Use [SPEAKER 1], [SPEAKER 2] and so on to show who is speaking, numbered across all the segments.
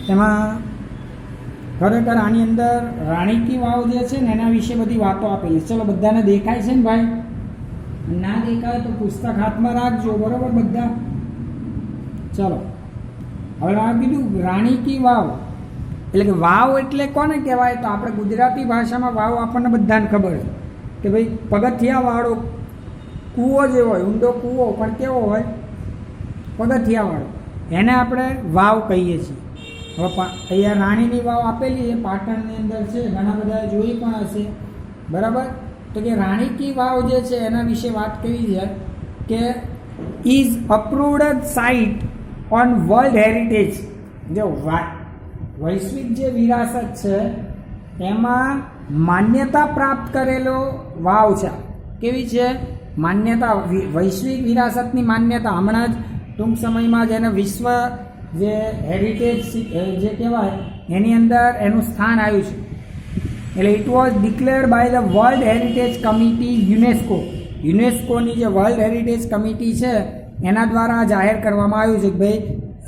[SPEAKER 1] એમાં ખરેખર આની અંદર રાણી કી વાવ જે છે ને એના વિશે બધી વાતો આપેલી. ચલો બધાને દેખાય છે ને ભાઈ? ના દેખાય તો પુસ્તક હાથમાં રાખજો, બરાબર બધા? ચલો હવે આ કીધું રાણી કી વાવ એટલે કે વાવ એટલે કોને કહેવાય? તો આપણે ગુજરાતી ભાષામાં વાવ આપણને બધાને ખબર છે કે ભાઈ પગથિયાવાળો કૂવો જે હોય, ઊંડો કૂવો પણ કેવો હોય? પગથિયાવાળો, એને આપણે વાવ કહીએ છીએ. હવે અહીંયા રાણીની વાવ આપેલી છે, પાટણની અંદર છે, ઘણા બધા જોઈ પણ હશે, બરાબર? તો કે રાણી કી વાવ જે છે એના વિશે વાત કરી છે કે is approved site on world heritage. જો વૈશ્વિક જે વિરાસત છે એમાં માન્યતા પ્રાપ્ત કરેલો વાવ છે. કેવી છે? માન્યતા, વૈશ્વિક વિરાસતની માન્યતા. હમણાં જ ટૂંક સમયમાં જેને વિશ્વ જે હેરિટેજ જે કહેવાય એની અંદર એનું સ્થાન આવ્યું છે. એટલે it was declared by the world heritage committee UNESCO. યુનેસ્કોની જે વર્લ્ડ હેરિટેજ કમિટી છે એના દ્વારા જાહેર કરવામાં આવ્યું છે કે ભાઈ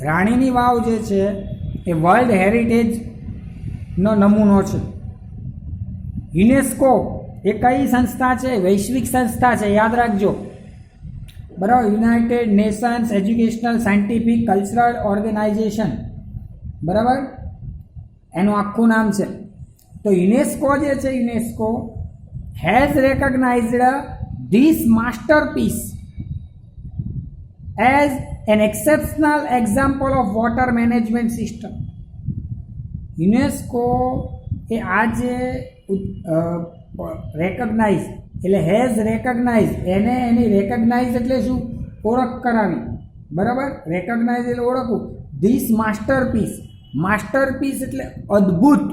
[SPEAKER 1] રાણીની વાવ જે છે એ વર્લ્ડ હેરિટેજનો નમૂનો છે. યુનેસ્કો એ કઈ સંસ્થા છે? વૈશ્વિક સંસ્થા છે, યાદ રાખજો, બરાબર? United Nations Educational Scientific Cultural Organization, બરાબર? એનું આખું નામ છે. તો યુનેસ્કો જે છે, UNESCO has recognized this masterpiece as an exceptional example of water management system. UNESCO એ આ જે રેકગ્નાઇઝ એટલે હેઝ રેકગ્નાઇઝ, એને એની રેકગ્નાઇઝ એટલે શું? ઓળખ કરાવી, બરાબર? રેકગ્નાઇઝ એટલે ઓળખવું. ધીસ માસ્ટરપીસ, માસ્ટરપીસ એટલે અદ્ભુત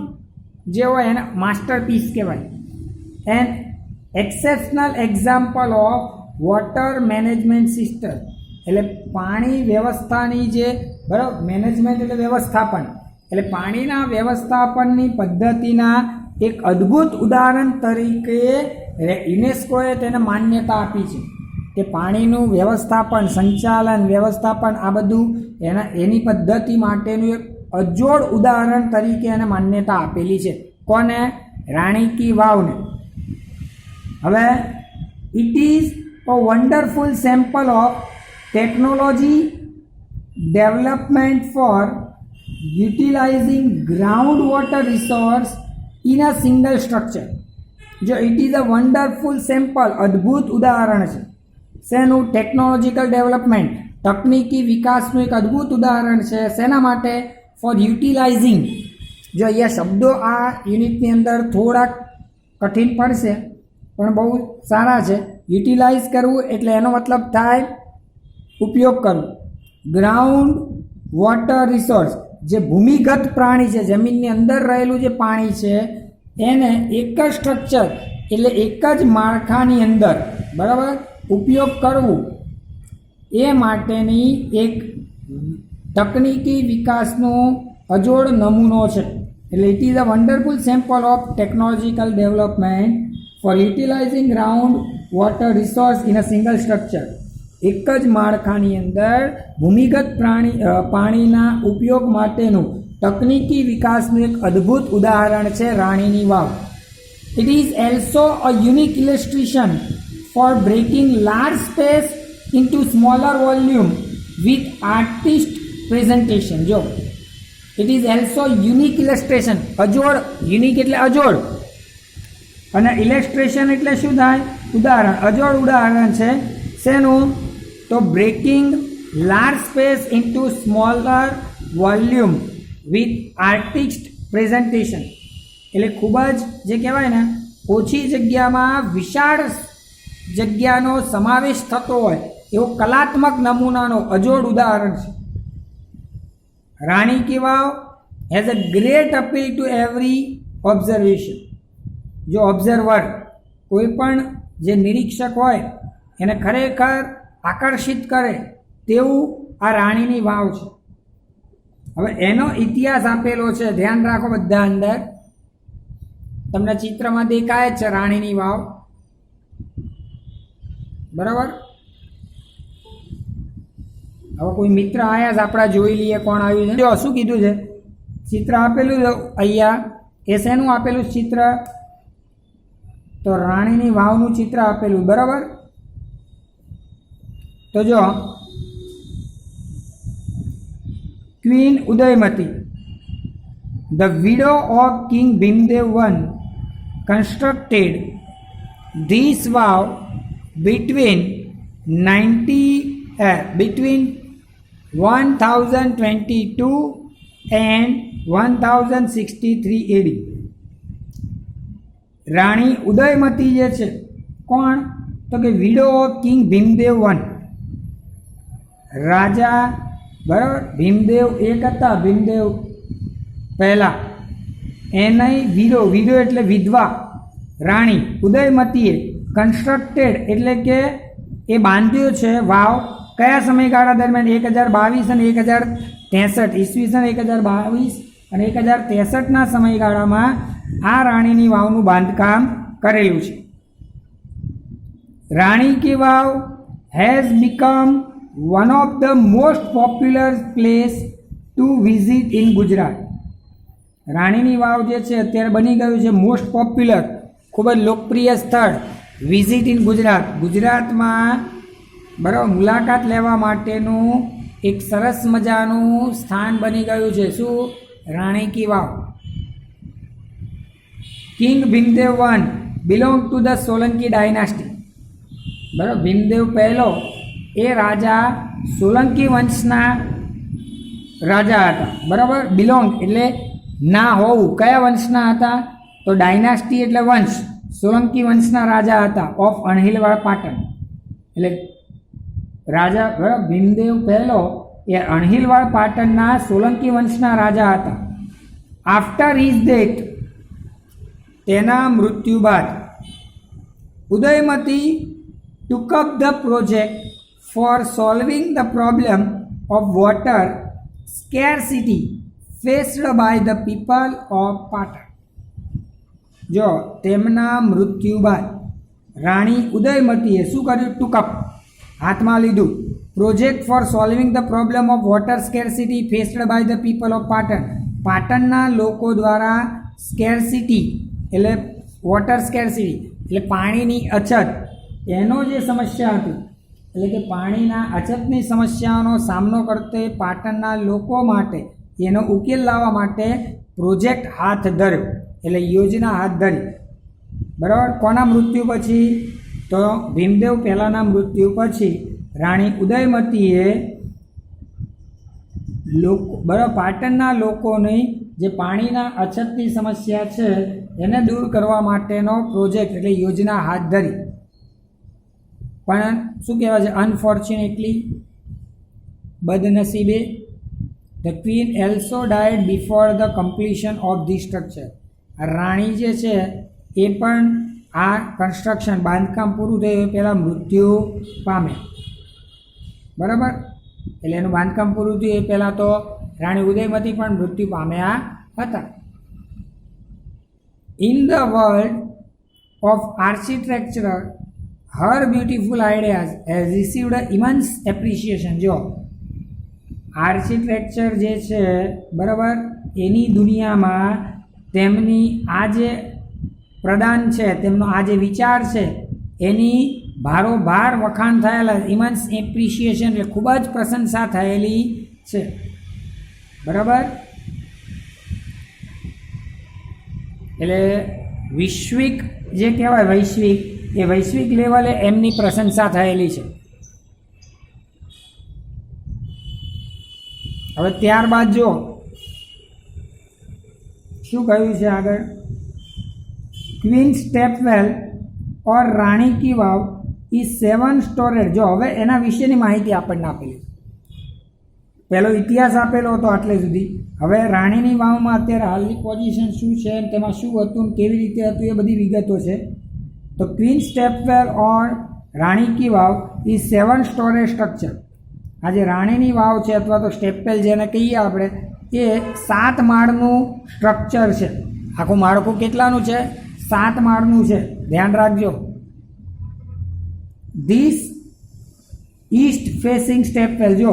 [SPEAKER 1] જે હોય એને માસ્ટરપીસ કહેવાય. N exceptional example of water management system એટલે પાણી વ્યવસ્થાની જે, બરાબર? મેનેજમેન્ટ એટલે વ્યવસ્થાપન, એટલે પાણીના વ્યવસ્થાપનની પદ્ધતિના એક અદ્ભુત ઉદાહરણ તરીકે યુનેસ્કોએ તેને માન્યતા આપી છે કે પાણીનું વ્યવસ્થાપન, સંચાલન, વ્યવસ્થાપન આ બધું એની પદ્ધતિ માટેનું એક અજોડ ઉદાહરણ તરીકે એને માન્યતા આપેલી છે. કોને? રાણી કી વાવને. હવે it is a wonderful sample of technology development for utilizing ground water resource in a single structure. જો it is a wonderful sample, અદ્ભુત ઉદાહરણ છે. શેનું? ટેકનોલોજીકલ ડેવલપમેન્ટ, તકનીકી વિકાસનું એક અદ્ભુત ઉદાહરણ છે. શેના માટે? ફોર યુટિલાઇઝિંગ. જો અહીંયા શબ્દો આ યુનિટની અંદર થોડાક કઠિન પડશે પણ બહુ સારા છે. યુટિલાઇઝ કરવું એટલે એનો મતલબ થાય ઉપયોગ કરવો. ગ્રાઉન્ડ વોટર રિસોર્સ, જે ભૂમિગત પ્રાણી છે, જમીનની અંદર રહેલું જે પાણી છે એને એક જ સ્ટ્રક્ચર એટલે એક જ માળખાની અંદર, બરાબર, ઉપયોગ કરવું એ માટેની એક તકનીકી વિકાસનો અજોડ નમૂનો છે. એટલે it is a wonderful sample of technological development for utilizing ground water resource in a single structure. એક જ માળખાની અંદર ભૂમિગત પાણીના ઉપયોગ માટેનું તકનીકી વિકાસનું એક અદ્ભુત ઉદાહરણ છે રાણીની વાવ. It is also a unique illustration for breaking large space into smaller volume with artist presentation. જો it is also unique illustration, અજોડ, યુનિક એટલે અજોડ અને ઇલસ્ટ્રેશન એટલે શું થાય? ઉદાહરણ. અજોડ ઉદાહરણ છે. શેનું? તો breaking large space into smaller volume with artist presentation એટલે ખૂબ જ જે કહેવાય ને ઓછી જગ્યામાં વિશાળ જગ્યાનો સમાવેશ થતો હોય એવો કલાત્મક નમૂનાનો અજોડ ઉદાહરણ છે. Rani ki Vav has a great appeal to every observation. જો ઓબ્ઝર્વર, કોઈ પણ જે નિરીક્ષક હોય એને ખરેખર આકર્ષિત કરે તેવું આ રાણીની વાવ છે. હવે એનો ઇતિહાસ આપેલો છે, ધ્યાન રાખો બધા. અંદર તમને ચિત્રમાં દેખાય છે રાણીની વાવ, બરાબર? હવે કોઈ મિત્ર આયા છે આપણા, જોઈ લઈએ કોણ આવ્યું છે. જો શું કીધું છે? ચિત્ર આપેલું અહીંયા એ શેનું આપેલું ચિત્ર? તો રાણીની વાવનું ચિત્ર આપેલું, બરાબર. તો જો queen Udayamati, the widow of king Bhimdev I constructed this vow between 1022 and 1063 AD. રાણી ઉદયમતી જે છે કોણ? તો કે widow of king Bhimdev I, રાજા, બરાબર, ભીમદેવ એક હતા, ભીમદેવ પહેલા, એની વિડો એટલે વિધવા રાણી ઉદયમતીએ કન્સ્ટ્રક્ટેડ એટલે કે એ બાંધ્યો છે વાવ કયા સમયગાળા દરમિયાન? 1022 અને 1063 ઈસવીસન 1022 અને 1063ના સમયગાળામાં આ રાણીની વાવનું બાંધકામ કરેલું છે. Rani ki Vav has become one of the most popular place to visit in Gujarat. રાણીની વાવ જે છે અત્યારે બની ગયું છે મોસ્ટ પોપ્યુલર, ખૂબ જ લોકપ્રિય સ્થળ વિઝિટ ઇન ગુજરાત. ગુજરાતમાં બરાબર મુલાકાત લેવા માટેનું એક સરસ મજાનું સ્થાન બની ગયું છે. શું? Rani ki Vav. King Bhimdev I belong to the Solanki dynasty. બરાબર, ભીમદેવ પહેલો એ રાજા સોલંકી વંશના રાજા હતા, બરાબર. બિલોંગ એટલે ના હોવું, કયા વંશના હતા? તો ડાયનાસ્ટી એટલે વંશ, સોલંકી વંશના રાજા હતા ઓફ અણહિલવાડ પાટણ. એટલે રાજા, બરાબર, ભીમદેવ પહેલો એ અણહિલવાડ પાટણના સોલંકી વંશના રાજા હતા. આફ્ટર હિઝ ડેથ, તેના મૃત્યુ બાદ, Udayamati took up the project for solving the problem of water scarcity faced by the people of Patan. જો તેમના મૃત્યુ બાદ રાણી ઉદયમતીએ શું કર્યું? took up, હાથમાં લીધું, project for solving the problem of water scarcity faced by the people of Patan. પાટણના લોકો દ્વારા સ્કેરસિટી એટલે વોટર સ્કેરસિટી એટલે પાણીની અછત, એનો જે સમસ્યા હતી એટલે કે પાણીના અછતની સમસ્યાનો સામનો કરતે પાટણના લોકો માટે એનો ઉકેલ લાવવા માટે પ્રોજેક્ટ હાથ ધર્યો, એટલે યોજના હાથ ધરી, બરાબર. કોના મૃત્યુ પછી? તો ભીમદેવ પહેલાંના મૃત્યુ પછી રાણી ઉદયમતીએ બરાબર પાટણના લોકોની જે પાણીના અછતની સમસ્યા છે એને દૂર કરવા માટેનો પ્રોજેક્ટ એટલે યોજના હાથ ધરી. પણ શું કહેવાય છે? અનફોર્ચ્યુનેટલી, બદનસીબે, the queen also died before the completion of the structure. રાણી જે છે એ પણ આ કન્સ્ટ્રક્શન બાંધકામ પૂરું થયું એ પહેલાં મૃત્યુ પામે, બરાબર. એટલે એનું બાંધકામ પૂરું થયું એ પહેલાં તો રાણી ઉદયમતી પણ મૃત્યુ પામ્યા હતા. In the world of architecture her beautiful ideas has received an immense appreciation. જો આર્કિટેક્ચર જે છે, બરાબર, એની દુનિયામાં તેમની આ જે પ્રદાન છે, તેમનો આ જે વિચાર છે એની ભારોભાર વખાણ થયેલા, ઇમન્સ એપ્રિશિએશન એટલે ખૂબ જ પ્રશંસા થયેલી છે, બરાબર. એટલે વૈશ્વિક જે કહેવાય વૈશ્વિક, એ વૈશ્વિક લેવલે એમની પ્રશંસા થયેલી છે. હવે ત્યારબાદ જો શું કહ્યું છે આગળ? Queen stepwell or Rani ki Vav is 7 storeyed. જો હવે એના વિશેની માહિતી આપણને આપેલી, પહેલો ઇતિહાસ આપેલો હતો આટલે સુધી. હવે રાણીની વાવમાં અત્યારે હાલની પોઝિશન શું છે, તેમાં શું હતું, કેવી રીતે હતું, એ બધી વિગતો છે. તો queen stepwell or Rani ki Vav is 7 storage structure. આ જે રાણીની વાવ છે અથવા તો સ્ટેપવેલ જેને કહીએ આપણે, એ 7 માળનું સ્ટ્રક્ચર છે. આખું માળખું કેટલાનું છે? 7 માળનું છે, ધ્યાન રાખજો. ધીસ ઈસ્ટ ફેસિંગ સ્ટેપવેલ, જો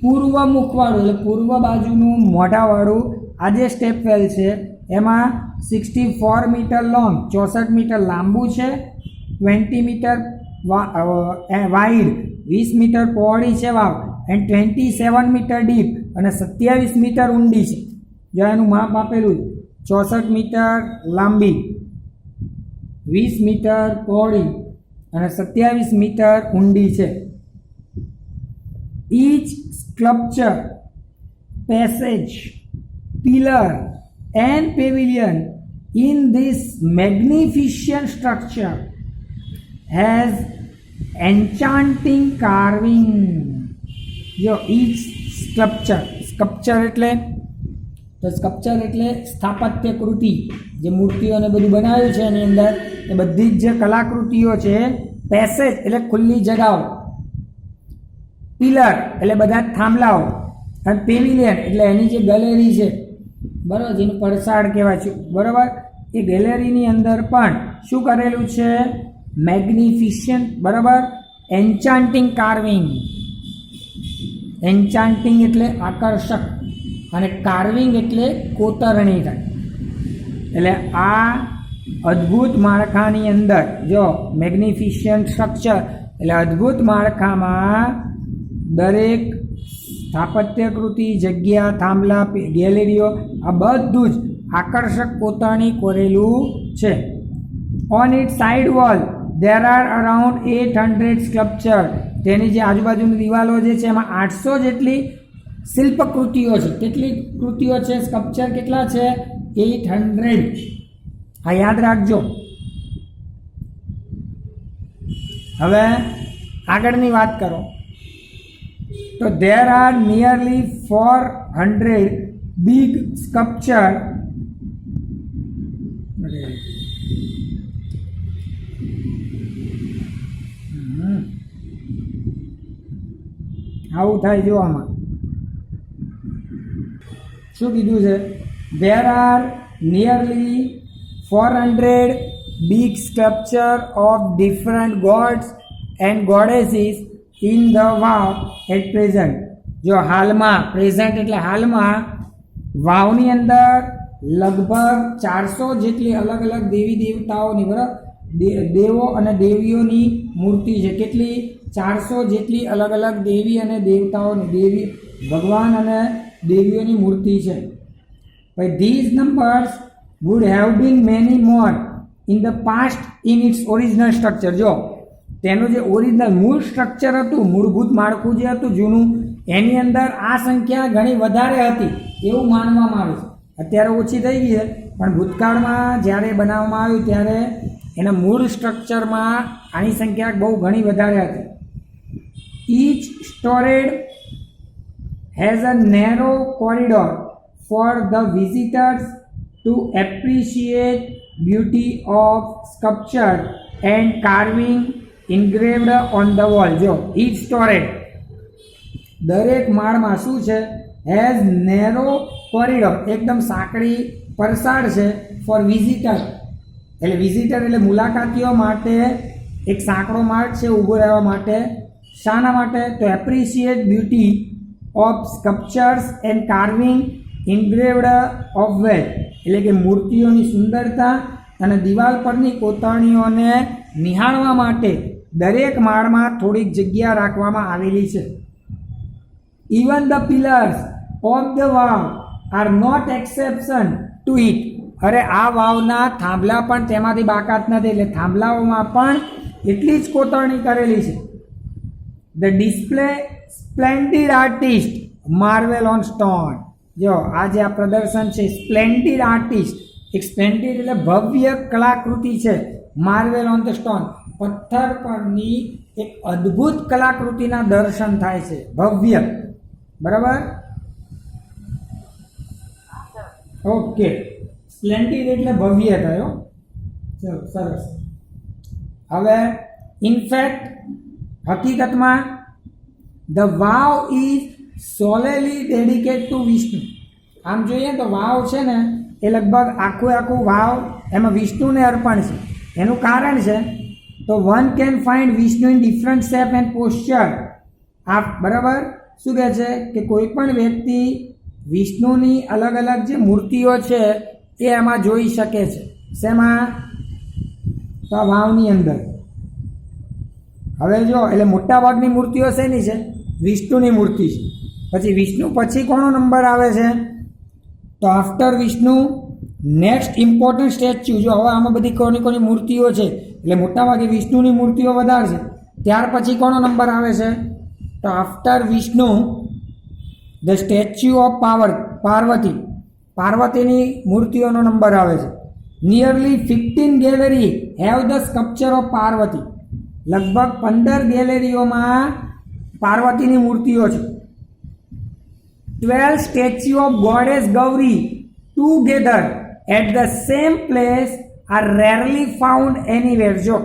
[SPEAKER 1] પૂર્વ મુખવાળું એટલે પૂર્વ બાજુનું મોઢાવાળું આ જે સ્ટેપ વેલ છે એમાં 64 મીટર લોંગ 64 મીટર લાંબુ છે, 20 મીટર વાઇડ 20 મીટર પહોળી છે વાવ, એન્ડ 27 મીટર ડીપ અને 27 મીટર ઊંડી છે. જો એનું માપ આપેલું 64 મીટર લાંબી, 20 મીટર પહોળી અને 27 મીટર ઊંડી છે. each sculpture, passage, pillar and pavilion in this magnificent structure has enchanting carving. જો each sculpture એટલે તો સ્કલ્પચર એટલે સ્થાપત્ય કૃતિ, જે મૂર્તિઓને બધું બનાવ્યું છે એની અંદર એ બધી જ જે કલાકૃતિઓ છે. પેસેજ એટલે ખુલ્લી જગાઓ, પિલર એટલે બધા થાંભલાઓ, અને પેવિલિયન એટલે એની જે ગેલેરી છે બરાબર, જેનું પડસાળ કહેવાય છે બરાબર, એ ગેલેરીની અંદર પણ શું કરેલું છે? મેગ્નિફિશન્ટ બરાબર, એન્ચાન્ટિંગ કાર્વિંગ. એન્ચાન્ટિંગ એટલે આકર્ષક અને કાર્વિંગ એટલે કોતરણી થાય. એટલે આ અદ્ભુત માળખાની અંદર જો મેગ્નિફિશન્ટ સ્ટ્રક્ચર એટલે અદ્ભુત માળખામાં દરેક સ્થાપત્યકૃતિ, જગ્યા, થાંભલા, ગેલેરીઓ આ બધું જ આકર્ષક કોતરણી કરેલું છે. On it side wall there are around 800 sculpture. તેની જે આજુબાજુની દિવાલો જે છે એમાં 800 જેટલી શિલ્પકૃતિઓ છે. કેટલી કૃતિઓ છે? સ્કલ્પચર કેટલા છે? 800. આ યાદ રાખજો. હવે આગળની વાત કરો તો there are nearly 400 big sculpture આવું થાય જો આમાં શું કીધું છે? there are nearly 400 big sculpture of different gods and goddesses in the Vav at present. જો હાલમાં, પ્રેઝન્ટ એટલે હાલમાં, વાવની અંદર લગભગ 400 જેટલી અલગ અલગ દેવી દેવતાઓની બરાબર, દેવો અને દેવીઓની મૂર્તિ છે. કેટલી? 400 જેટલી અલગ અલગ દેવી અને દેવતાઓની, દેવી ભગવાન અને દેવીઓની મૂર્તિ છે. But these numbers would have been many more in the past in its original structure. જો તેનું જે ઓરિજિનલ મૂળ સ્ટ્રક્ચર હતું, મૂળભૂત માળખું જે હતું જૂનું, એની અંદર આ સંખ્યા ઘણી વધારે હતી એવું માનવામાં આવે છે. અત્યારે ઓછી થઈ ગઈ છે, પણ ભૂતકાળમાં જ્યારે બનાવવામાં આવ્યું ત્યારે એના મૂળ સ્ટ્રક્ચરમાં આની સંખ્યા બહુ ઘણી વધારે હતી. Each storage has a narrow corridor for the visitors to appreciate beauty of sculpture and carving engraved on the wall. જો each storage દરેક માળમાં શું છે? હેઝ નેરો કોરિડોર, એકદમ સાંકડી પરસાળ છે. ફોર વિઝિટર એટલે વિઝિટર એટલે મુલાકાતીઓ માટે એક સાંકડો માર્ગ છે ઊભો રહેવા માટે. શાના માટે? તો appreciate beauty of sculptures and carving engraved of well, એટલે કે મૂર્તિઓની સુંદરતા અને દિવાલ પરની કોતરણીઓને નિહાળવા માટે દરેક માળમાં થોડીક જગ્યા રાખવામાં આવેલી છે. Even the pillars of the vav are not exception to it. અરે આ વાવના થાંભલા પણ તેમાંથી બાકાત નથી, એટલે થાંભલાઓમાં પણ એટલી જ કોતરણી કરેલી છે. The display splendid artist marvel on stone. જો આ જે આ પ્રદર્શન છે સ્પ્લેન્ડિડ આર્ટિસ્ટ, એક સ્પ્લેન્ડિડ એટલે ભવ્ય કલાકૃતિ છે. માર્વેલ ઓન ધ સ્ટોન, પથ્થર પરની એક અદ્ભુત કલાકૃતિના દર્શન થાય છે, ભવ્ય બરાબર. ઓકે, સ્પ્લેન્ડિડ એટલે ભવ્ય થયો. ચલો સરસ. હવે ઇનફેક્ટ હકીકતમાં the vav is solely dedicate to Vishnu. આમ જોઈએ તો વાવ છે ને એ લગભગ આખું વાવ એમાં વિષ્ણુને અર્પણ છે. એનું કારણ છે તો one can find Vishnu in different shape and posture. આ બરાબર શું કહે છે કે કોઈ પણ વ્યક્તિ વિષ્ણુની અલગ અલગ જે મૂર્તિઓ છે એ એમાં જોઈ શકે છે. શેમાં? તો આ વાવની અંદર. હવે જો એટલે મોટાભાગની મૂર્તિઓ શેની છે? વિષ્ણુની મૂર્તિ છે. પછી વિષ્ણુ પછી કોનો નંબર આવે છે? તો after Vishnu next important statue. જો હવે આમાં બધી કોની મૂર્તિઓ છે એટલે મોટાભાગે વિષ્ણુની મૂર્તિઓ વધારે છે. ત્યાર પછી કોનો નંબર આવે છે? તો after Vishnu the statue of Parvati. પાર્વતીની મૂર્તિઓનો નંબર આવે છે. Nearly 15 gallery have the sculpture of Parvati. લગભગ 15 ગેલેરીઓમાં પાર્વતીની મૂર્તિઓ છે. 12 statue of goddess Gauri together at the same place are rarely found anywhere. જો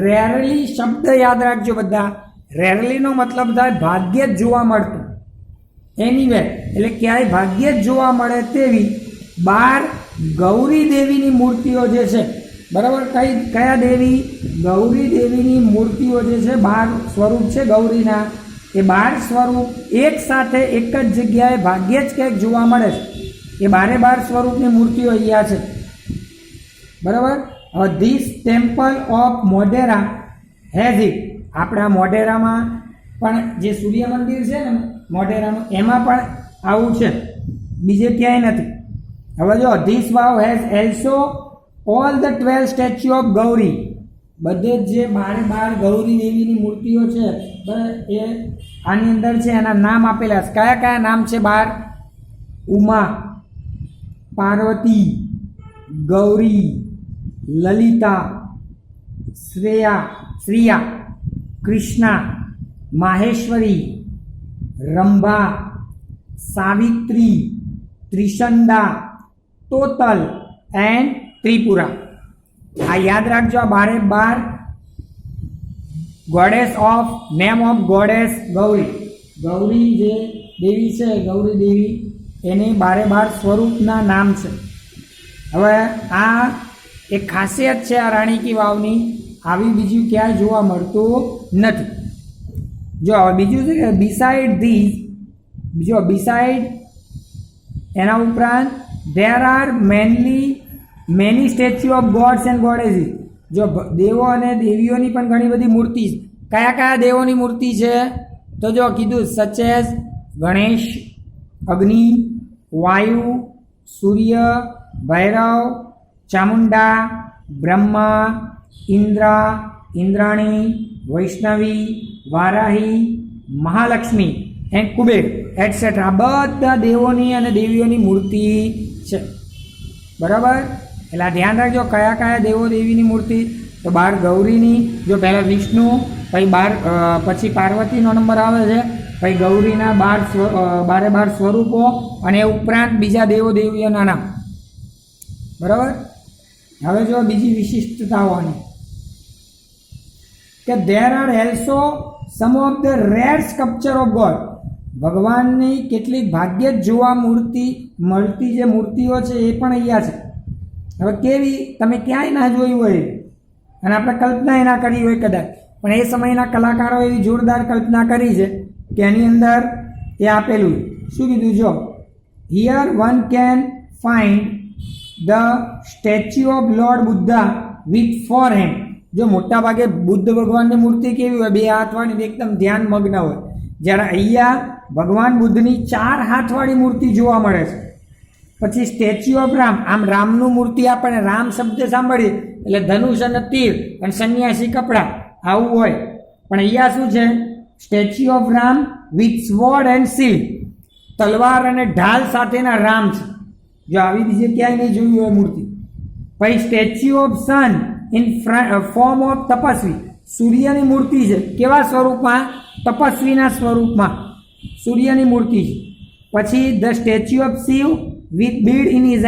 [SPEAKER 1] રેરલી શબ્દ યાદ રાખજો બધા. રેરલીનો મતલબ થાય ભાગ્યે જ જોવા મળતું. એનીવેર એટલે ક્યાંય ભાગ્યે જ જોવા મળે તેવી 12 ગૌરી દેવીની મૂર્તિઓ જે છે, બરાબર. કયા દેવી? ગૌરી દેવીની મૂર્તિઓ જે છે, 12 સ્વરૂપ છે ગૌરીના. એ 12 સ્વરૂપ એક સાથે એક જ જગ્યાએ ભાગ્યે જ ક્યાંક જોવા મળે છે. એ 12 સ્વરૂપની મૂર્તિઓ અહીંયા છે, બરાબર. હવે this temple of Modhera has it. આપણા મોઢેરામાં પણ જે સૂર્ય મંદિર છે ને મોઢેરાનું, એમાં પણ આવું છે, બીજે ક્યાંય નથી. હવે જો this vav has also all the 12 statue of Gauri. બધે જ જે 12 ગૌરી દેવીની મૂર્તિઓ છે, બરાબર, એ આની અંદર છે. એના નામ આપેલા છે. કયા કયા નામ છે? 12: ઉમા, પાર્વતી, ગૌરી, લલિતા, શ્રેયા, કૃષ્ણા, માહેશ્વરી, રંભા, સાવિત્રી, ત્રિશંદા, ટોટલ એન્ડ ત્રિપુરા. આ યાદ રાખજો. આ 12 goddess of name of goddess Gauri. Gauri જે દેવી છે, ગૌરી દેવી, એની 12 સ્વરૂપના નામ છે. હવે આ એક ખાસિયત છે આ રાણી કી વાવની. આવી બીજું ક્યાંય જોવા મળતું નથી. જો હવે બીજું છે કે બિસાઇડ એના ઉપરાંત there are many statue of gods and goddesses. જો દેવો અને દેવીઓની પણ ઘણી બધી મૂર્તિ. કયા કયા દેવોની મૂર્તિ છે? તો જો કીધું સચ એઝ ગણેશ, અગ્નિ, વાયુ, સૂર્ય, ભૈરવ, ચામુંડા, બ્રહ્મા, ઇન્દ્રા, ઇન્દ્રાણી, વૈષ્ણવી, વારાહી, મહાલક્ષ્મી એન્ડ કુબેર એટસેટ્રા. બધા દેવોની અને દેવીઓની મૂર્તિ છે, બરાબર. એટલે આ ધ્યાન રાખજો કયા કયા દેવો દેવીની મૂર્તિ. તો 12 ગૌરીની, જો પહેલાં વિષ્ણુ, પછી પાર્વતીનો નંબર આવે છે, પછી ગૌરીના 12 સ્વરૂપો, અને એ ઉપરાંત બીજા દેવો દેવીઓના નામ, બરાબર. હવે જો બીજી વિશિષ્ટતાઓની કે there are also some of the rare sculpture of God. ભગવાનની કેટલીક ભાગ્યે જ જોવા મળતી જે મૂર્તિઓ છે એ પણ અહીંયા છે. હવે કેવી? તમે ક્યાંય ના જોયું હોય અને આપણે કલ્પના ના કરી હોય કદાચ, પણ એ સમયના કલાકારો એવી જોરદાર કલ્પના કરી છે કે એની અંદર એ આપેલું શું કીધું? જો here one can find the statue of lord Buddha with 4 hand. જો મોટા ભાગે બુદ્ધ ભગવાનની મૂર્તિ કેવી હોય? 2 હાથવાળી, એકદમ ધ્યાન મગ્ન હોય. જ્યારે અહીંયા ભગવાન બુદ્ધની 4 હાથવાળી મૂર્તિ જોવા મળે છે. પછી સ્ટેચ્યુ ઓફ રામ. આમ રામનું મૂર્તિ આપણને રામ શબ્દ સાંભળીએ એટલે ધનુષ અને તીર અને સંન્યાસી કપડાં આવું હોય, પણ અહીંયા શું છે? Statue of Ram with sword and shield. તલવાર અને ઢાલ સાથેના રામ છે. જો આવી બીજે ક્યાંય નહીં જોયું હોય મૂર્તિ. પછી statue of sun in form of tapasvi. સૂર્યની મૂર્તિ છે. કેવા સ્વરૂપમાં? તપસ્વીના સ્વરૂપમાં સૂર્યની મૂર્તિ છે. પછી the statue of Shiva with bead in his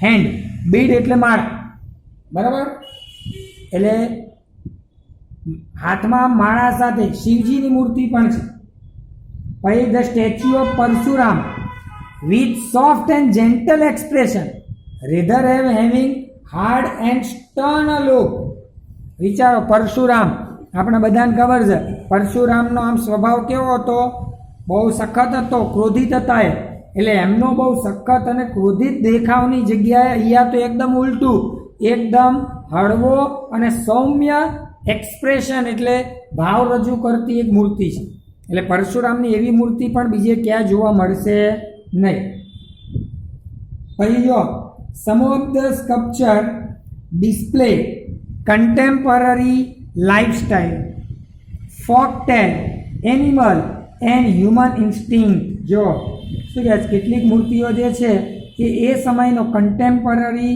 [SPEAKER 1] hand. Bead એટલે માળા, બરાબર. એટલે હાથમાં માળા સાથે શિવજીની મૂર્તિ પણ છે. પછી the statue of Parshuram with soft and gentle expression rather having hard and stern look. વિચારો, પરશુરામ આપણે બધાને ખબર છે પરશુરામનો આમ સ્વભાવ કેવો હતો? બહુ સખત હતો, ક્રોધિત હતા એ. એટલે એમનો બહુ સખત અને ક્રોધિત દેખાવની જગ્યાએ અહીંયા તો એકદમ ઉલટું, એકદમ હળવો અને સૌમ્ય એક્સપ્રેશન એટલે ભાવ રજૂ કરતી એક મૂર્તિ છે. એટલે પરશુરામની એવી મૂર્તિ પણ બીજે ક્યાં જોવા મળશે નહીં. પછી જો some of the sculpture display contemporary lifestyle, folk tale, animal and human instinct. જો શું કહે છે, કેટલીક મૂર્તિઓ જે છે એ સમયનો કન્ટેમ્પરરી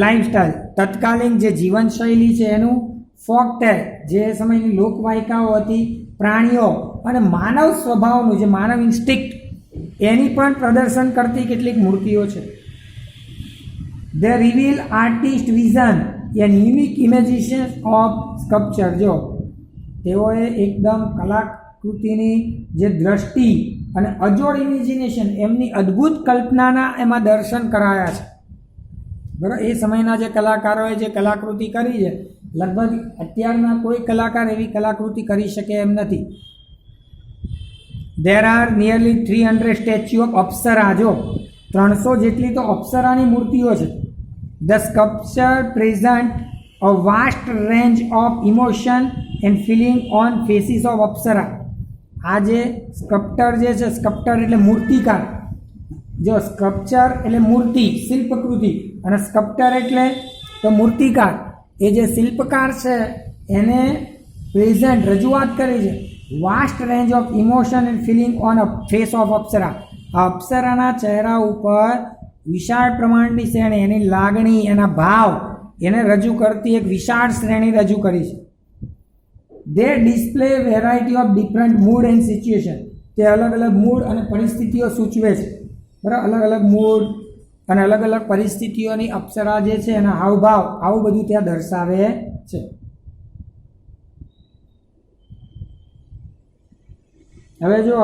[SPEAKER 1] લાઇફસ્ટાઇલ તત્કાલીન જે જીવનશૈલી છે એનું, ફોક ટેલ જે સમયની લોકવાયકાઓ હતી, પ્રાણીઓ અને માનવ સ્વભાવનું જે માનવ ઇન્સ્ટિક્ટ એની પણ પ્રદર્શન કરતી કેટલીક મૂર્તિઓ છે. They reveal artist vision and unique imagination of sculpture. જો તેઓએ એકદમ કલાકૃતિની જે દ્રષ્ટિ અને અજોડ ઇમેજિનેશન એમની અદ્ભુત કલ્પનાના એમાં દર્શન કરાયા છે. બરાબર, એ સમયના જે કલાકારોએ જે કલાકૃતિ કરી છે લગભગ અત્યારના કોઈ કલાકાર એવી કલાકૃતિ કરી શકે એમ નથી. There are nearly 300 statue of apsara. જો 300 જેટલી તો અપ્સરાની મૂર્તિઓ છે. The sculpture present a vast range of emotion and feeling on faces of apsara. આ જે સ્કલ્પ્ટર જે છે, સ્કલ્પ્ટર એટલે મૂર્તિકાર. જો સ્કલ્પચર એટલે મૂર્તિ, શિલ્પકૃતિ, અને સ્કલ્પ્ટર એટલે તો મૂર્તિકાર. એ જે શિલ્પકાર છે એને પ્રેઝન્ટ રજૂઆત કરી છે vast range of emotion and feeling on a face of apsara. આ અપ્સરાના ચહેરા ઉપર વિશાળ પ્રમાણની શ્રેણી, એની લાગણી, એના ભાવ એને રજૂ કરતી એક વિશાળ શ્રેણી રજૂ કરી છે. They display variety of different mood and situation. તે અલગ અલગ મૂડ અને પરિસ્થિતિઓ સૂચવે છે. બરાબર, અલગ અલગ મૂડ અને અલગ અલગ પરિસ્થિતિઓની અપ્સરા જે છે એના હાવભાવ આવું બધું ત્યાં દર્શાવે છે. હવે જો